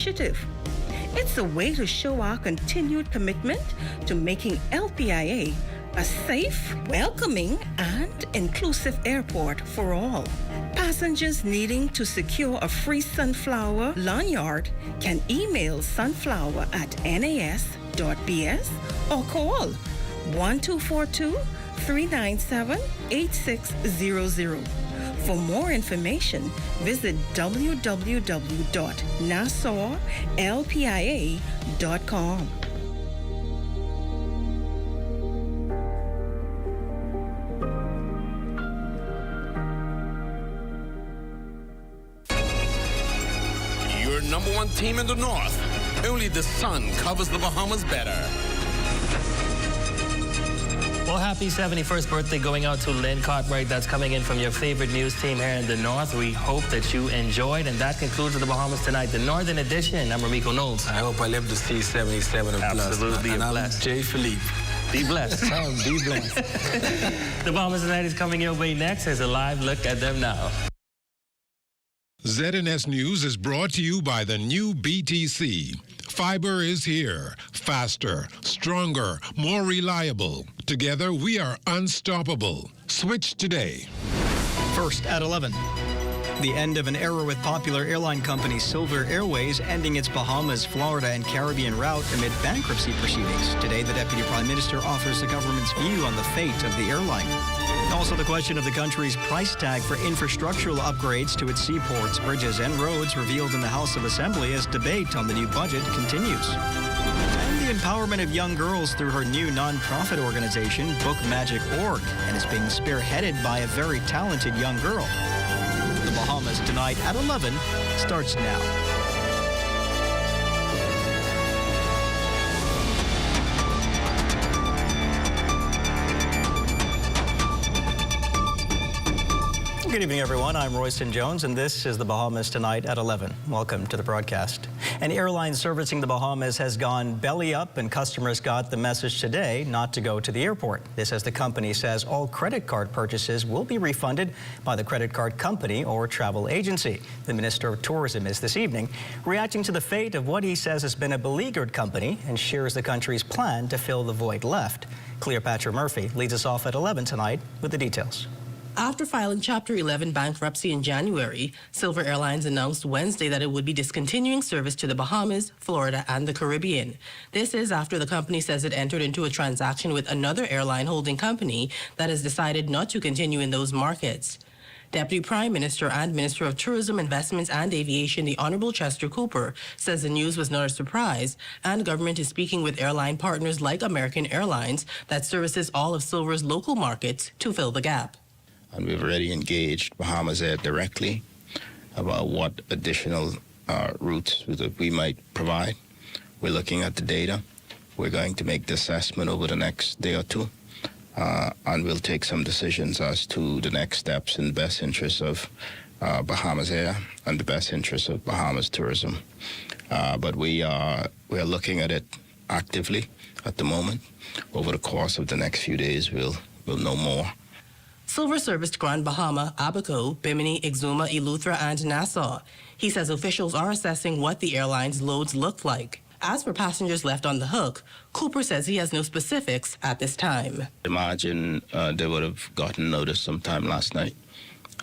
initiative. It's a way to show our continued commitment to making LPIA a safe, welcoming, and inclusive airport for all. Passengers needing to secure a free sunflower lanyard can email sunflower@nas.bs or call 1242-397-8600. For more information, visit www.nassauLPIA.com. Your number one team in the North. Only the sun covers the Bahamas better. Well, happy 71st birthday going out to Lynn Cartwright. That's coming in from your favorite news team here in the North. We hope that you enjoyed, and that concludes the Bahamas Tonight, the Northern Edition. I'm Ramiko Knowles. I hope I live to see 77 and plus. Absolutely, and I'm blessed. Jay Philippe. Be blessed. Be blessed. The Bahamas Tonight is coming your way next. Here's a live look at them now. ZNS News is brought to you by the new BTC. Fiber is here. Faster, stronger, more reliable. Together, we are unstoppable. Switch today. First at 11. The end of an era with popular airline company Silver Airways ending its Bahamas, Florida, and Caribbean route amid bankruptcy proceedings. Today, the Deputy Prime Minister offers the government's view on the fate of the airline. Also, the question of the country's price tag for infrastructural upgrades to its seaports, bridges, and roads revealed in the House of Assembly as debate on the new budget continues. And the empowerment of young girls through her new nonprofit organization, Book Magic Org, and is being spearheaded by a very talented young girl. The Bahamas Tonight at 11 starts now. Good evening, everyone. I'm Royston Jones, and this is the Bahamas Tonight at 11. Welcome to the broadcast. An airline servicing the Bahamas has gone belly up, and customers got the message today not to go to the airport. This as the company says all credit card purchases will be refunded by the credit card company or travel agency. The Minister of Tourism is this evening reacting to the fate of what he says has been a beleaguered company and shares the country's plan to fill the void left. Cleopatra Murphy leads us off at 11 tonight with the details. After filing Chapter 11 bankruptcy in January, Silver Airlines announced Wednesday that it would be discontinuing service to the Bahamas, Florida, and the Caribbean. This is after the company says it entered into a transaction with another airline holding company that has decided not to continue in those markets. Deputy Prime Minister and Minister of Tourism, Investments and Aviation, the Honorable Chester Cooper, says the news was not a surprise, and government is speaking with airline partners like American Airlines that services all of Silver's local markets to fill the gap. And we've already engaged Bahamas Air directly about what additional routes that we might provide. We're looking at the data. We're going to make the assessment over the next day or two, and we'll take some decisions as to the next steps in the best interest of Bahamas Air and the best interest of Bahamas tourism. But we're looking at it actively at the moment. Over the course of the next few days, we'll know more. Silver serviced Grand Bahama, Abaco, Bimini, Exuma, Eleuthera, and Nassau. He says officials are assessing what the airline's loads look like. As for passengers left on the hook, Cooper says he has no specifics at this time. Imagine they would have gotten notice sometime last night,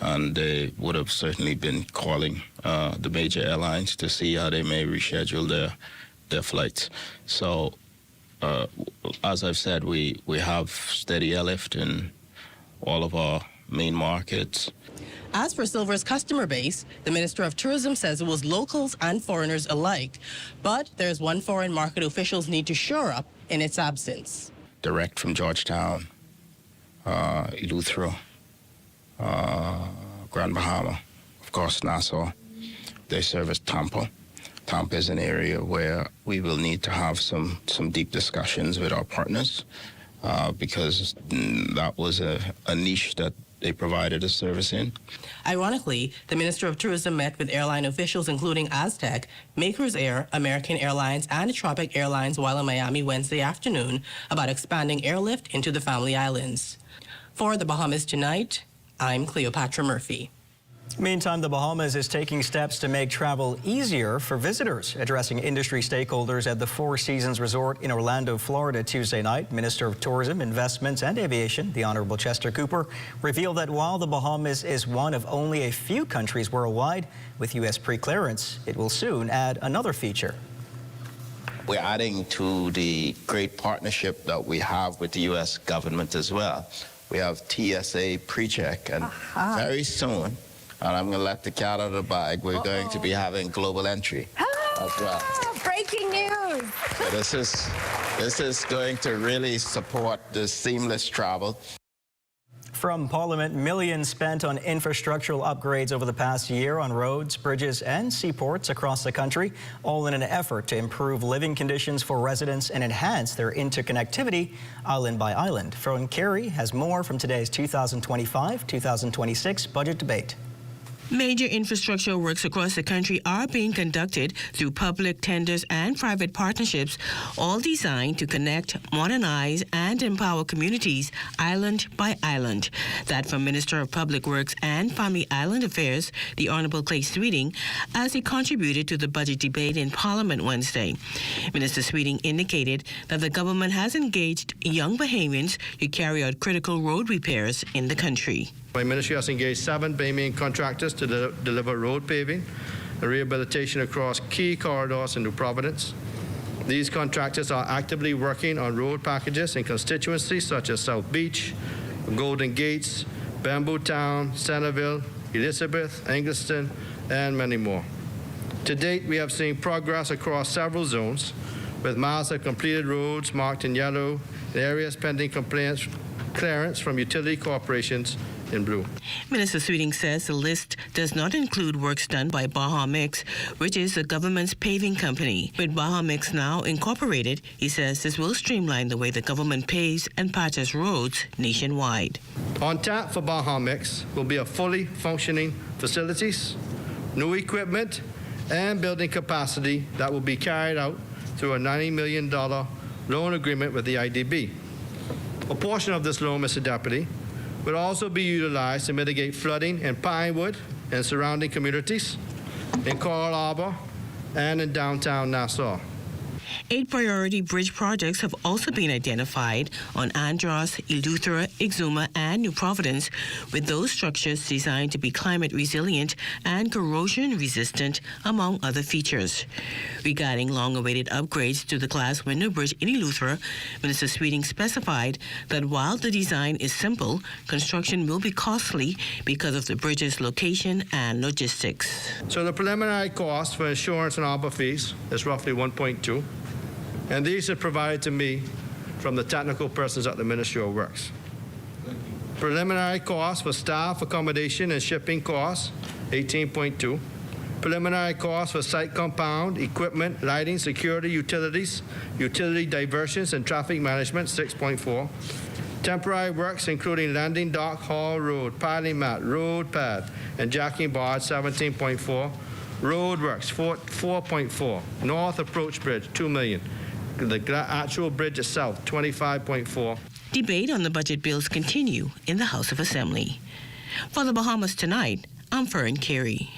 and they would have certainly been calling the major airlines to see how they may reschedule their flights. So, as I've said, we have steady airlift in all of our main markets. As for Silver's customer base, the Minister of Tourism says it was locals and foreigners alike. But there's one foreign market officials need to shore up in its absence. Direct from Georgetown, Eleuthera, Grand Bahama, of course Nassau. They service Tampa. Tampa is an area where we will need to have some deep discussions with our partners. Because that was a niche that they provided a service in. Ironically, the Minister of Tourism met with airline officials including Aztec, Makers Air, American Airlines, and Tropic Airlines while in Miami Wednesday afternoon about expanding airlift into the Family Islands. For the Bahamas Tonight, I'm Cleopatra Murphy. Meantime, the Bahamas is taking steps to make travel easier for visitors. Addressing industry stakeholders at the Four Seasons Resort in Orlando, Florida Tuesday night, Minister of Tourism, Investments and Aviation, the Honorable Chester Cooper, revealed that while the Bahamas is one of only a few countries worldwide with U.S. pre-clearance, it will soon add another feature. We're adding to the great partnership that we have with the U.S. government as well. We have TSA pre-check, and very soon, and I'm going to let the cat out of the bag, we're going to be having global entry as well. Breaking news! So this is going to really support the seamless travel. From Parliament, millions spent on infrastructural upgrades over the past year on roads, bridges and seaports across the country, all in an effort to improve living conditions for residents and enhance their interconnectivity island by island. Fern Carey has more from today's 2025-2026 budget debate. Major infrastructure works across the country are being conducted through public tenders and private partnerships, all designed to connect, modernize, and empower communities island by island. That from Minister of Public Works and Family Island Affairs, the Honorable Clay Sweeting, as he contributed to the budget debate in Parliament Wednesday. Minister Sweeting indicated that the government has engaged young Bahamians to carry out critical road repairs in the country. My ministry has engaged 7 Bahamian contractors to deliver road paving and rehabilitation across key corridors in New Providence. These contractors are actively working on road packages in constituencies such as South Beach, Golden Gates, Bamboo Town, Centerville, Elizabeth, Engliston, and many more. To date, we have seen progress across several zones, with miles of completed roads marked in yellow, and areas pending clearance from utility corporations in blue. Minister Sweeting says the list does not include works done by Bahamas, which is the government's paving company. With Bahamas now incorporated, he says this will streamline the way the government paves and patches roads nationwide. On tap for Bahamas will be a fully functioning facilities, new equipment, and building capacity that will be carried out through a $90 million loan agreement with the IDB. A portion of this loan, Mr. Deputy, will also be utilized to mitigate flooding in Pinewood and surrounding communities, in Coral Harbor, and in downtown Nassau. 8 priority bridge projects have also been identified on Andros, Eleuthera, Exuma, and New Providence, with those structures designed to be climate resilient and corrosion resistant, among other features. Regarding long-awaited upgrades to the glass window bridge in Eleuthera, Minister Sweeting specified that while the design is simple, construction will be costly because of the bridge's location and logistics. So the preliminary cost for insurance and arbor fees is roughly 1.2. And these are provided to me from the technical persons at the Ministry of Works. Preliminary costs for staff accommodation and shipping costs, 18.2. Preliminary costs for site compound, equipment, lighting, security, utilities, utility diversions, and traffic management, 6.4. Temporary works, including landing dock, hall road, piling mat, road pad, and jacking barge, 17.4. Road works, 4.4. North Approach Bridge, $2 million. The actual bridge itself, 25.4. Debate on the budget bills continue in the House of Assembly. For the Bahamas Tonight, I'm Fern Carey.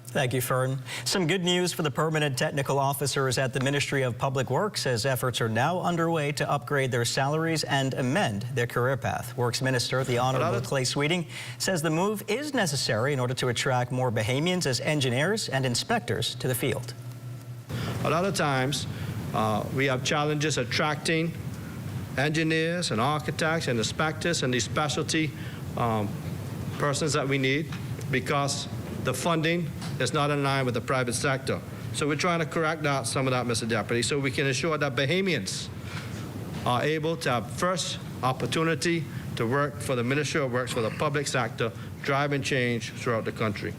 Thank you, Fern. Some good news for the permanent technical officers at the Ministry of Public Works, as efforts are now underway to upgrade their salaries and amend their career path. Works Minister, the Honorable Clay Sweeting, says the move is necessary in order to attract more Bahamians as engineers and inspectors to the field. A lot of times, we have challenges attracting engineers and architects and inspectors and these specialty persons that we need, because the funding is not in line with the private sector. So we're trying to correct some of that, Mr. Deputy, so we can ensure that Bahamians are able to have first opportunity to work for the Ministry of Works, for the public sector, driving change throughout the country.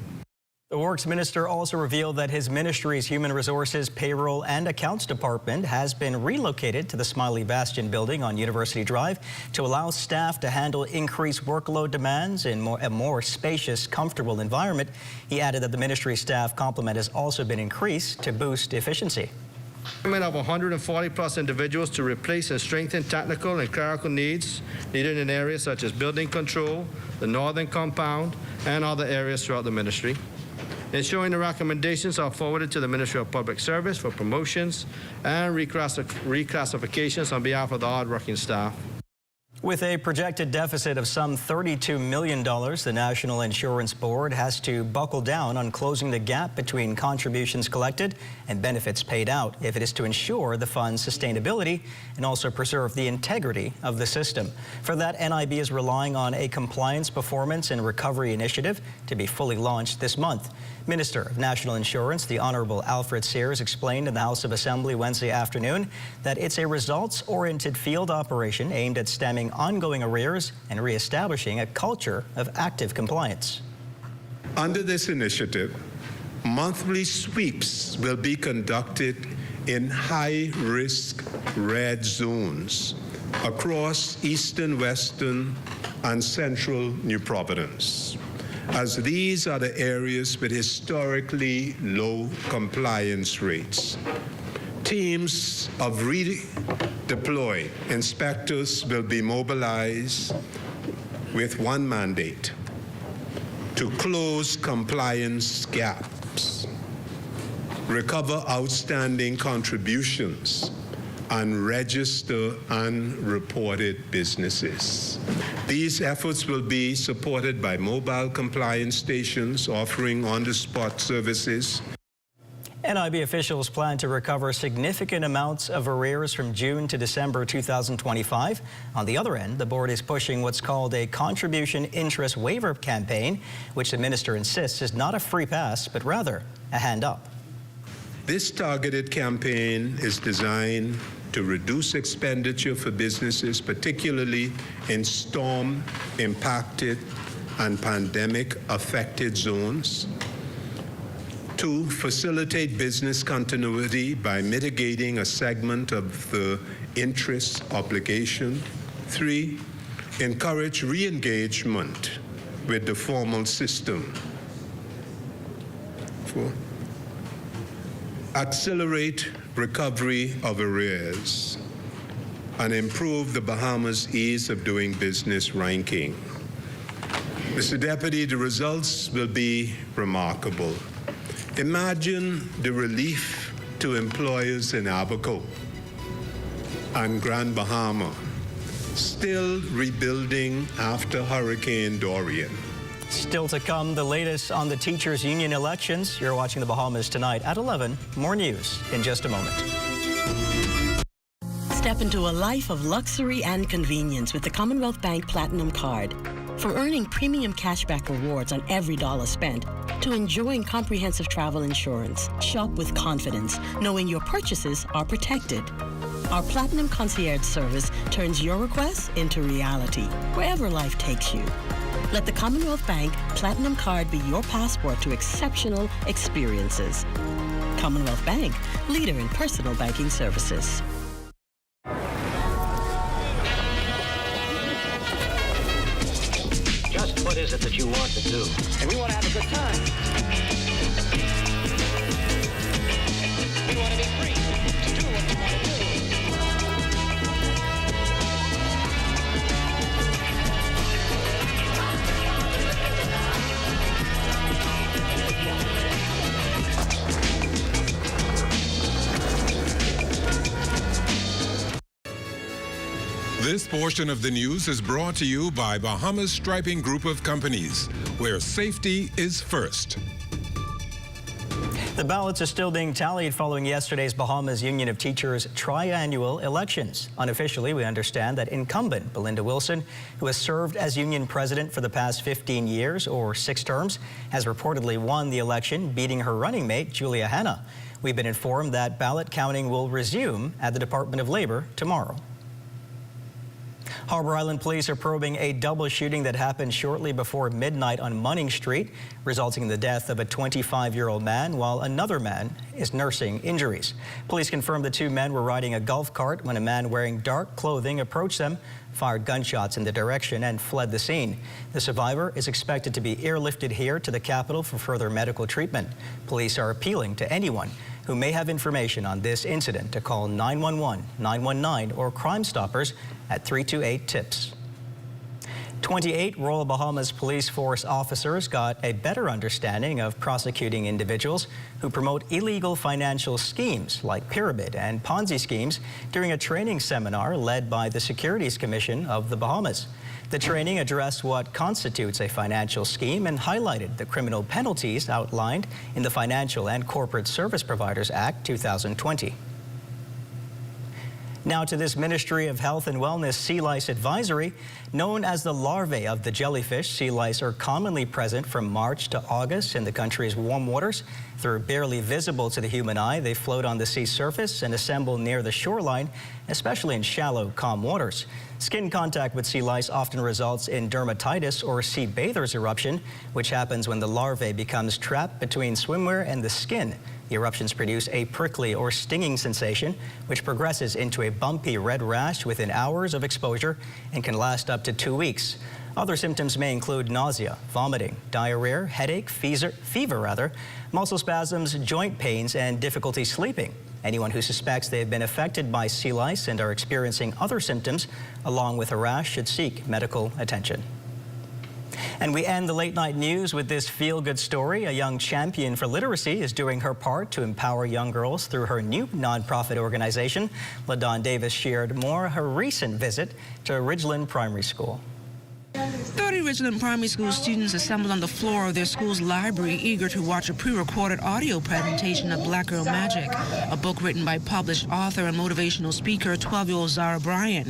The Works Minister also revealed that his ministry's Human Resources, Payroll and Accounts Department has been relocated to the Smiley Bastion building on University Drive to allow staff to handle increased workload demands in a more spacious, comfortable environment. He added that the ministry staff complement has also been increased to boost efficiency. Of 140+ individuals to replace and strengthen technical and clerical needs needed in areas such as building control, the northern compound, and other areas throughout the ministry. Ensuring the recommendations are forwarded to the Ministry of Public Service for promotions and reclassifications on behalf of the hardworking staff. With a projected deficit of some $32 million, the National Insurance Board has to buckle down on closing the gap between contributions collected and benefits paid out if it is to ensure the fund's sustainability and also preserve the integrity of the system. For that, NIB is relying on a compliance, performance, and recovery initiative to be fully launched this month. Minister of National Insurance, the Honorable Alfred Sears, explained in the House of Assembly Wednesday afternoon that it's a results-oriented field operation aimed at stemming ongoing arrears and reestablishing a culture of active compliance. Under this initiative, monthly sweeps will be conducted in high-risk red zones across eastern, western, and central New Providence, as these are the areas with historically low compliance rates. Teams of redeployed inspectors will be mobilized with one mandate: to close compliance gaps, recover outstanding contributions, and register unreported businesses. These efforts will be supported by mobile compliance stations offering on-the-spot services. NIB officials plan to recover significant amounts of arrears from June to December 2025. On the other end, the board is pushing what's called a contribution interest waiver campaign, which the minister insists is not a free pass, but rather a hand up. This targeted campaign is designed to reduce expenditure for businesses, particularly in storm-impacted and pandemic-affected zones. 2, facilitate business continuity by mitigating a segment of the interest obligation. 3, encourage re-engagement with the formal system. 4, accelerate recovery of arrears and improve the Bahamas ease of doing business ranking. Mr. Deputy, the results will be remarkable. Imagine the relief to employers in Abaco and Grand Bahama, still rebuilding after Hurricane Dorian. Still to come, the latest on the teachers' union elections. You're watching the Bahamas Tonight at 11. More news in just a moment. Step into a life of luxury and convenience with the Commonwealth Bank Platinum Card. From earning premium cashback rewards on every dollar spent to enjoying comprehensive travel insurance, shop with confidence, knowing your purchases are protected. Our Platinum Concierge service turns your requests into reality, wherever life takes you. Let the Commonwealth Bank Platinum Card be your passport to exceptional experiences. Commonwealth Bank, leader in personal banking services. Just what is it that you want to do? And we want to have a good time. We want to be free to do what we want to do. This portion of the news is brought to you by Bahamas Striping Group of Companies, where safety is first. The ballots are still being tallied following yesterday's Bahamas Union of Teachers triannual elections. Unofficially, we understand that incumbent Belinda Wilson, who has served as union president for the past 15 years or 6 terms, has reportedly won the election, beating her running mate, Julia Hanna. We've been informed that ballot counting will resume at the Department of Labor tomorrow. Harbor Island police are probing a double shooting that happened shortly before midnight on Munning Street, resulting in the death of a 25-year-old man while another man is nursing injuries. Police confirmed the 2 men were riding a golf cart when a man wearing dark clothing approached them, fired gunshots in their direction, and fled the scene. The survivor is expected to be airlifted here to the capital for further medical treatment. Police are appealing to anyone who may have information on this incident to call 911, 919, or Crime Stoppers at 328-TIPS. 28 Royal Bahamas Police Force officers got a better understanding of prosecuting individuals who promote illegal financial schemes like pyramid and Ponzi schemes during a training seminar led by the Securities Commission of the Bahamas. The training addressed what constitutes a financial scheme and highlighted the criminal penalties outlined in the Financial and Corporate Service Providers Act 2020. Now to this Ministry of Health and Wellness sea lice advisory. Known as the larvae of the jellyfish, sea lice are commonly present from March to August in the country's warm waters. They're barely visible to the human eye. They float on the sea surface and assemble near the shoreline, especially in shallow, calm waters. Skin contact with sea lice often results in dermatitis or sea bather's eruption, which happens when the larvae becomes trapped between swimwear and the skin. The eruptions produce a prickly or stinging sensation, which progresses into a bumpy red rash within hours of exposure and can last up to 2 weeks. Other symptoms may include nausea, vomiting, diarrhea, headache, fever, muscle spasms, joint pains, and difficulty sleeping. Anyone who suspects they have been affected by sea lice and are experiencing other symptoms, along with a rash, should seek medical attention. And we end the late night news with this feel-good story. A young champion for literacy is doing her part to empower young girls through her new nonprofit organization. LaDawn Davis shared more of her recent visit to Ridgeland Primary School. 30 Ridgeland Primary School students assembled on the floor of their school's library, eager to watch a pre-recorded audio presentation of Black Girl Magic, a book written by published author and motivational speaker 12-year-old Zara Bryan.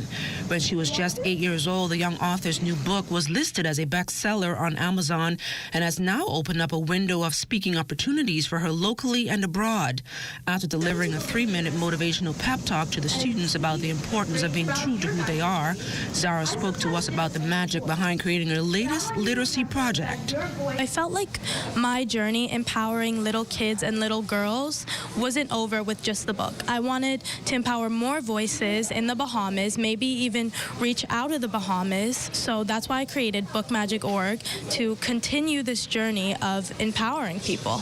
When she was just 8 years old, the young author's new book was listed as a bestseller on Amazon and has now opened up a window of speaking opportunities for her locally and abroad. After delivering a 3-minute motivational pep talk to the students about the importance of being true to who they are, Zara spoke to us about the magic behind creating her latest literacy project. I felt like my journey empowering little kids and little girls wasn't over with just the book. I wanted to empower more voices in the Bahamas, maybe even reach out of the Bahamas. So that's why I created BookMagic.org, to continue this journey of empowering people.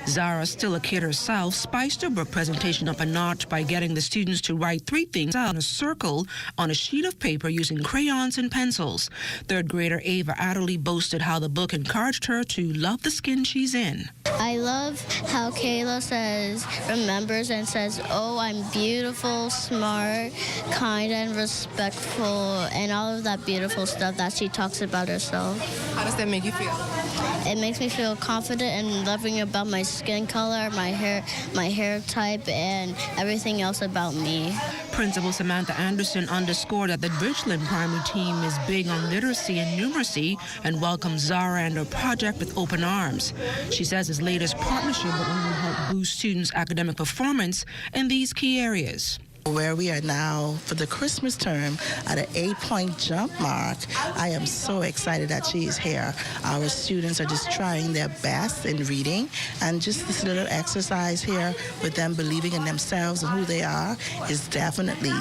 Zara, still a kid herself, spiced her book presentation up a notch by getting the students to write 3 things out in a circle on a sheet of paper using crayons and pencils. Third grader Ava Adderley boasted how the book encouraged her to love the skin she's in. I love how Kayla remembers and says, oh, I'm beautiful, smart, kind, and respectful, and all of that beautiful stuff that she talks about herself. How does that make you feel? It makes me feel confident and loving about my skin color, my hair type, and everything else about me. Principal Samantha Anderson underscored that the Ridgeland Primary team is big on literacy and numeracy and welcomes Zara and her project with open arms. She says his latest partnership will only help boost students' academic performance in these key areas. Where we are now for the Christmas term at an 8-point jump mark, I am so excited that she is here. Our students are just trying their best in reading, and just this little exercise here with them believing in themselves and who they are is definitely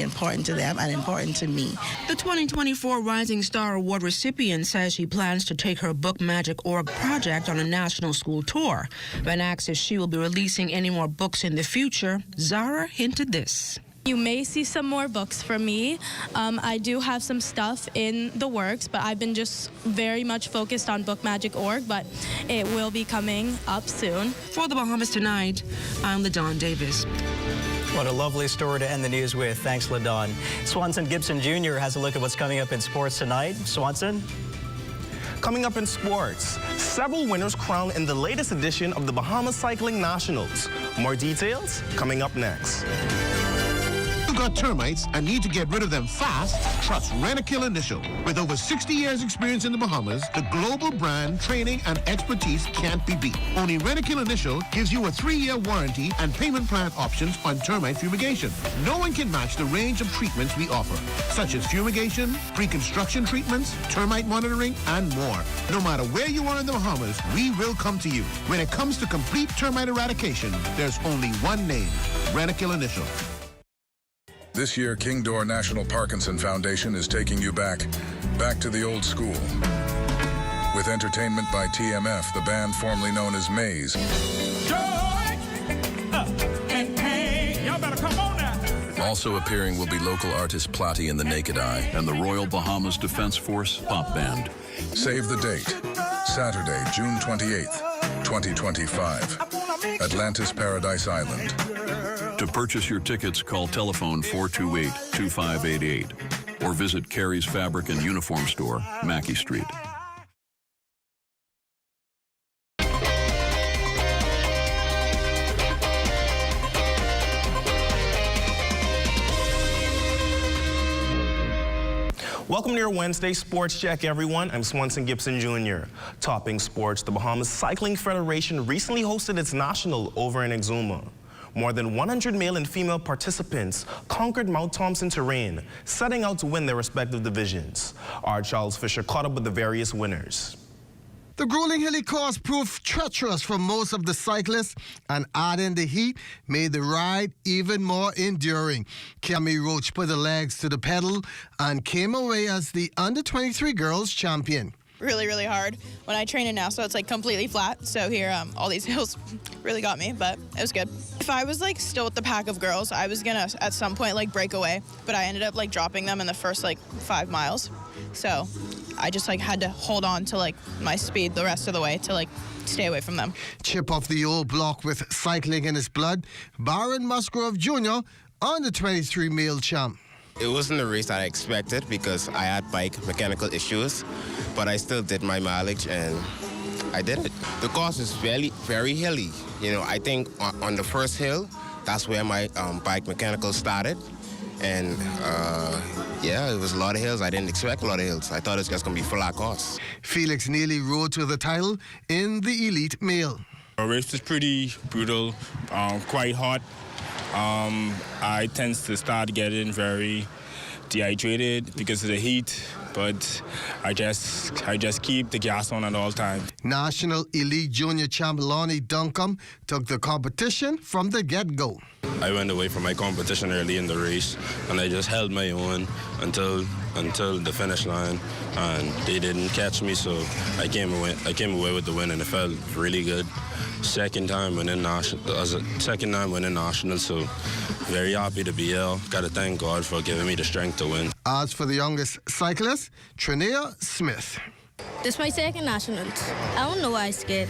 important to them and important to me. The 2024 Rising Star Award recipient says she plans to take her BookMagic.org project on a national school tour. When asked if she will be releasing any more books in the future, Zara hinted this. You may see some more books from me. I do have some stuff in the works, but I've been just very much focused on BookMagic.org, but it will be coming up soon. For the Bahamas Tonight, I'm LaDawn Davis. What a lovely story to end the news with. Thanks, LaDawn. Swanson Gibson Jr. has a look at what's coming up in sports tonight. Swanson? Coming up in sports, several winners crowned in the latest edition of the Bahamas Cycling Nationals. More details coming up next. You got termites and need to get rid of them fast? Trust Rentokil Initial. With over 60 years experience in the Bahamas, the global brand, training, and expertise can't be beat. Only Rentokil Initial gives you a 3-year warranty and payment plan options on termite fumigation. No one can match the range of treatments we offer, such as fumigation, pre-construction treatments, termite monitoring, and more. No matter where you are in the Bahamas, we will come to you. When it comes to complete termite eradication, there's only one name, Rentokil Initial. This year, King Door National Parkinson Foundation is taking you back to the old school. With entertainment by TMF, the band formerly known as Maze. Joy Also appearing will be local artist Plotty and the Naked Eye. And the Royal Bahamas Defense Force Pop Band. Save the date. Saturday, June 28th, 2025. Atlantis Paradise Island. To purchase your tickets, call telephone 428-2588 or visit Carey's Fabric and Uniform Store, Mackey Street. Welcome to your Wednesday Sports Check, everyone. I'm Swanson Gibson Jr. Topping sports, the Bahamas Cycling Federation recently hosted its national over in Exuma. More than 100 male and female participants conquered Mount Thompson terrain, setting out to win their respective divisions. Our Charles Fisher caught up with the various winners. The grueling hilly course proved treacherous for most of the cyclists, and adding the heat made the ride even more enduring. Cami Roach put the legs to the pedal and came away as the under-23 girls champion. Really, really hard. When I train in Nassau, it's like completely flat. So here, all these hills really got me, but it was good. If I was like still with the pack of girls, I was gonna at some point like break away, but I ended up like dropping them in the first like 5 miles. So I just like had to hold on to like my speed the rest of the way to like stay away from them. Chip off the old block with cycling in his blood, Baron Musgrove Jr., under 23 male champ. It wasn't the race that I expected because I had bike mechanical issues, but I still did my mileage and I did it. The course is very hilly. You know, I think on the first hill, that's where my bike mechanical started. And yeah, it was a lot of hills. I didn't expect a lot of hills. I thought it was just going to be flat course. Felix Neely rode to the title in the elite male. The race was pretty brutal, quite hot. I tend to start getting very dehydrated because of the heat, but I just keep the gas on at all times. National Elite Junior champ Lonnie Duncombe took the competition from the get-go. I went away from my competition early in the race, and I just held my own until the finish line, and they didn't catch me, so I came away with the win, and it felt really good. Second time winning national, so very happy to be here. Got to thank God for giving me the strength to win. As for the youngest cyclist, Trinea Smith. This is my second nationals. I don't know why I'm scared.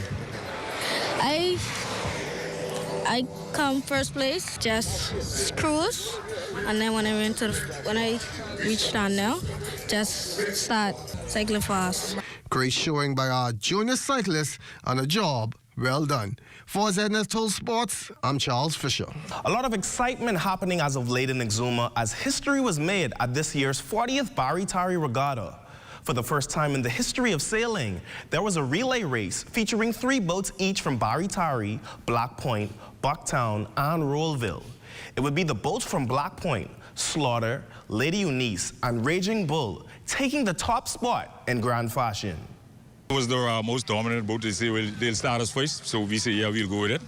I come first place, just cruise, and then when I reach down now, just start cycling fast. Great showing by our junior cyclists on a job well done. For ZNS Total Sports, I'm Charles Fisher. A lot of excitement happening as of late in Exuma as history was made at this year's 40th Barry Tari Regatta. For the first time in the history of sailing, there was a relay race featuring 3 boats each from Barry Tari, Black Point, Bucktown, and Rollville. It would be the boats from Black Point, Slaughter, Lady Eunice, and Raging Bull taking the top spot in grand fashion. It was the most dominant boat. They say, well, they'll start us first, so we say, yeah, we'll go with it.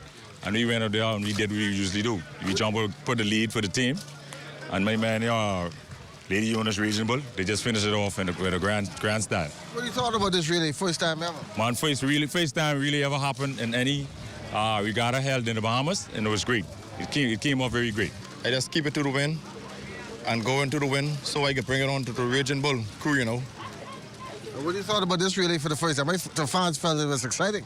And we went out there and we did what we usually do. We jump out, put the lead for the team, and my man, Lady Eunice Reasonable, they just finished it off with a grandstand. What do you thought about this really? First time ever? Man, first time really ever happened in any regatta held in the Bahamas, and it was great. It came off very great. I just keep it to the wind and go into the wind so I can bring it on to the Raging Bull crew, you know. What do you thought about this relay for the first time? The fans felt it was exciting.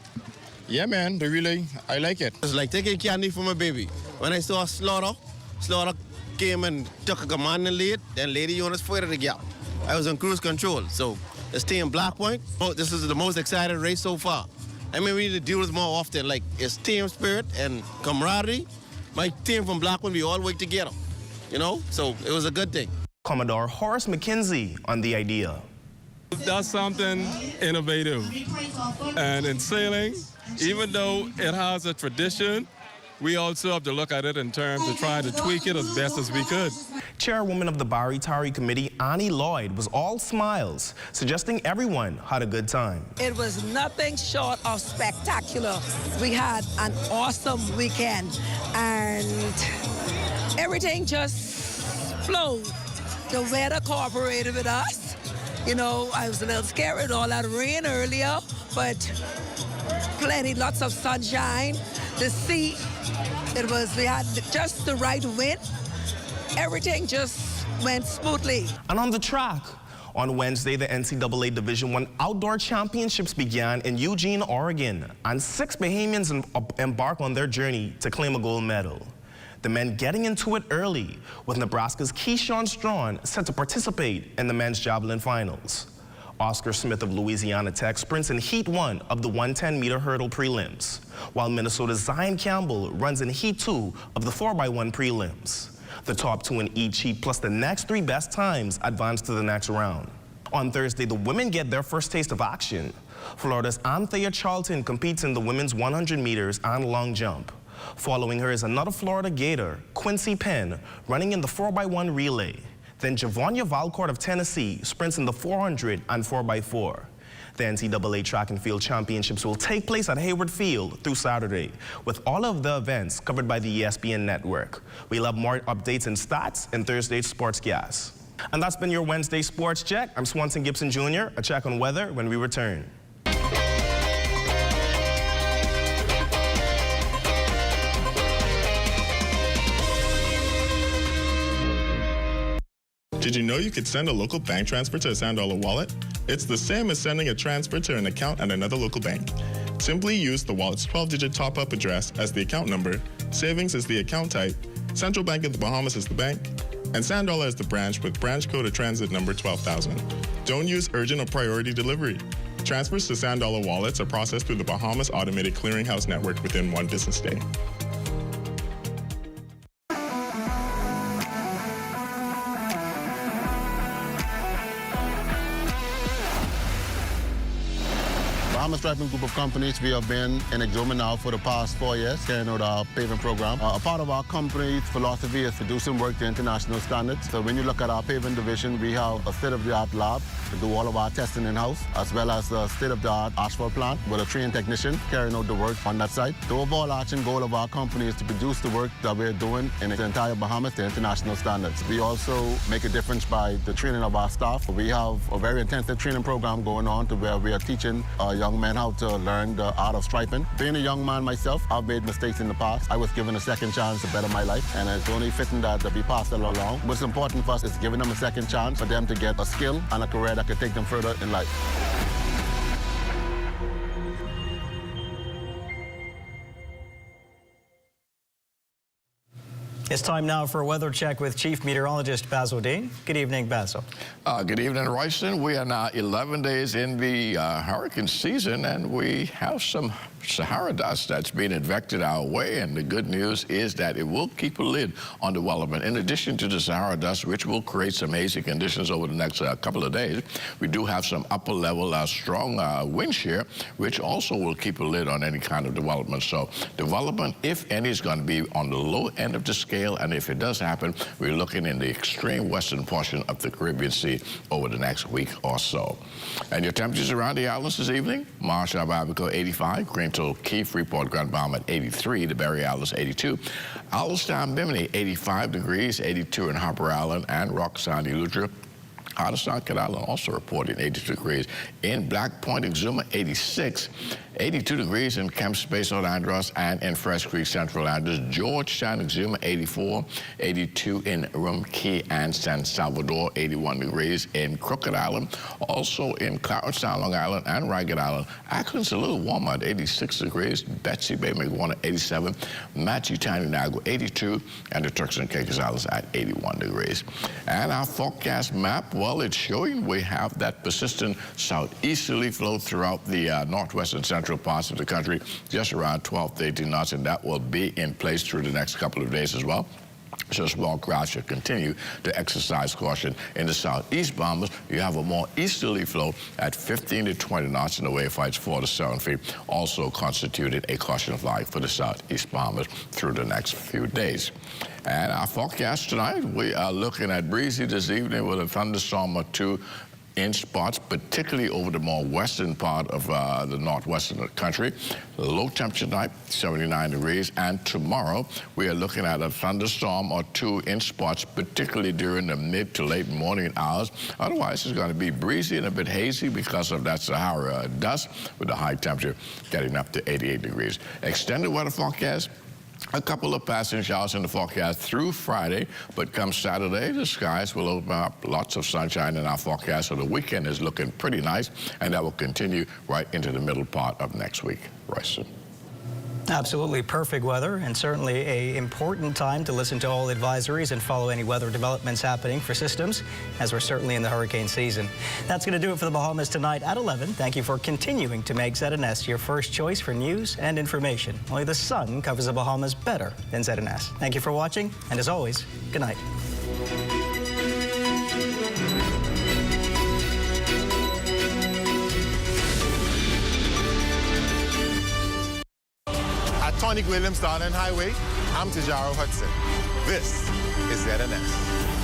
Yeah, man, the relay, I like it. It's like taking candy from a baby. When I saw Slaughter came and took a command and lead, then Lady Eunice further the gap. I was on cruise control, so it's team Black Point. Oh, this is the most exciting race so far. I mean, we need to do this more often. Like, it's team spirit and camaraderie. My team from Black Point, we all work together, you know? So it was a good thing. Commodore Horace McKenzie on the idea. That's something innovative. And in sailing, even though it has a tradition, we also have to look at it in terms of trying to tweak it as best as we could. Chairwoman of the Barry Tari Committee, Annie Lloyd, was all smiles, suggesting everyone had a good time. It was nothing short of spectacular. We had an awesome weekend, and everything just flowed. The weather cooperated with us. You know, I was a little scared with all that rain earlier, but lots of sunshine. The sea, we had just the right wind, everything just went smoothly. And on the track, on Wednesday, the NCAA Division I Outdoor Championships began in Eugene, Oregon, and 6 Bahamians embark on their journey to claim a gold medal. The men getting into it early, with Nebraska's Keyshawn Strawn set to participate in the men's javelin finals. Oscar Smith of Louisiana Tech sprints in Heat 1 of the 110-meter hurdle prelims, while Minnesota's Zion Campbell runs in Heat 2 of the 4x1 prelims. The top 2 in each heat plus the next 3 best times advance to the next round. On Thursday, the women get their first taste of action. Florida's Anthea Charlton competes in the women's 100 meters and long jump. Following her is another Florida Gator, Quincy Penn, running in the 4x1 relay. Then Javonia Valcourt of Tennessee sprints in the 400 and 4x4. The NCAA Track and Field Championships will take place at Hayward Field through Saturday, with all of the events covered by the ESPN network. We'll have more updates and stats in Thursday's Sportscast. And that's been your Wednesday Sports Check. I'm Swanson Gibson Jr. A check on weather when we return. Did you know you could send a local bank transfer to a $1 wallet? It's the same as sending a transfer to an account at another local bank. Simply use the wallet's 12-digit top-up address as the account number, savings as the account type, Central Bank of the Bahamas as the bank, and $1 as the branch with branch code or transit number 12,000. Don't use urgent or priority delivery. Transfers to $1 wallets are processed through the Bahamas Automated Clearinghouse Network within 1 business day. Bahamas Striping Group of Companies, we have been in Exuma now for the past 4 years, carrying out our paving program. A part of our company's philosophy is to do some work to international standards. So when you look at our paving division, we have a state-of-the-art lab to do all of our testing in-house, as well as a state-of-the-art asphalt plant with a trained technician carrying out the work on that site. The overarching goal of our company is to produce the work that we're doing in the entire Bahamas to international standards. We also make a difference by the training of our staff. We have a very intensive training program going on to where we are teaching young men how to learn the art of striping. Being a young man myself, I've made mistakes in the past. I was given a second chance to better my life, and it's only fitting that we pass it along. What's important for us is giving them a second chance for them to get a skill and a career that could take them further in life. It's time now for a weather check with Chief Meteorologist Basil Dean. Good evening, Basil. Good evening, Royston. We are now 11 days in the hurricane season, and we have some Sahara dust that's being advected our way, and the good news is that it will keep a lid on development. In addition to the Sahara dust, which will create some hazy conditions over the next couple of days, we do have some upper level strong wind shear, which also will keep a lid on any kind of development. So development, if any, is going to be on the low end of the scale, and if it does happen, we're looking in the extreme western portion of the Caribbean Sea over the next week or so. And your temperatures around the islands this evening: Marshall, Abaco 85, Greenville, Key, Freeport, Grand Bahama at 83, the Berry Islands 82, Allenstown, Bimini 85 degrees, 82 in Harper Island and Rock Sandy, Lutra. Out of South Carolina also reporting 82 degrees. In Black Point, Exuma, 86. 82 degrees in Camp Space, St. Andros, and in Fresh Creek, Central Andros. Georgetown, Exuma, 84. 82 in Rum Key and San Salvador, 81 degrees in Crooked Island. Also in Clarendon, Long Island, and Ragged Island. Ackland's a little warmer at 86 degrees. Betsy Bay, McWarner, 87. Matthew, Tiny Nago, 82. And the Turks and Caicos Islands at 81 degrees. And our forecast map, well, it's showing we have that persistent southeasterly flow throughout the northwest and central parts of the country, just around 12 to 18 knots, and that will be in place through the next couple of days as well. So small crowds should continue to exercise caution. In the southeast Bahamas, you have a more easterly flow at 15 to 20 knots, and the wave heights 4 to 7 feet, also constituted a caution flag for the southeast Bahamas through the next few days. And our forecast tonight, we are looking at breezy this evening with a thunderstorm or two in spots, particularly over the more western part of the northwestern country. Low temperature tonight, 79 degrees. And tomorrow, we are looking at a thunderstorm or two in spots, particularly during the mid to late morning hours. Otherwise, it's going to be breezy and a bit hazy because of that Sahara dust, with the high temperature getting up to 88 degrees. Extended weather forecast. A couple of passing showers in the forecast through Friday, but come Saturday, the skies will open up. Lots of sunshine in our forecast, so the weekend is looking pretty nice, and that will continue right into the middle part of next week. Royston. Absolutely perfect weather, and certainly an important time to listen to all advisories and follow any weather developments happening for systems, as we're certainly in the hurricane season. That's going to do it for the Bahamas tonight at 11. Thank you for continuing to make ZNS your first choice for news and information. Only the sun covers the Bahamas better than ZNS. Thank you for watching, and as always, good night. Tonic Williams Darden Highway, I'm Tajaro Hudson. This is ZNS.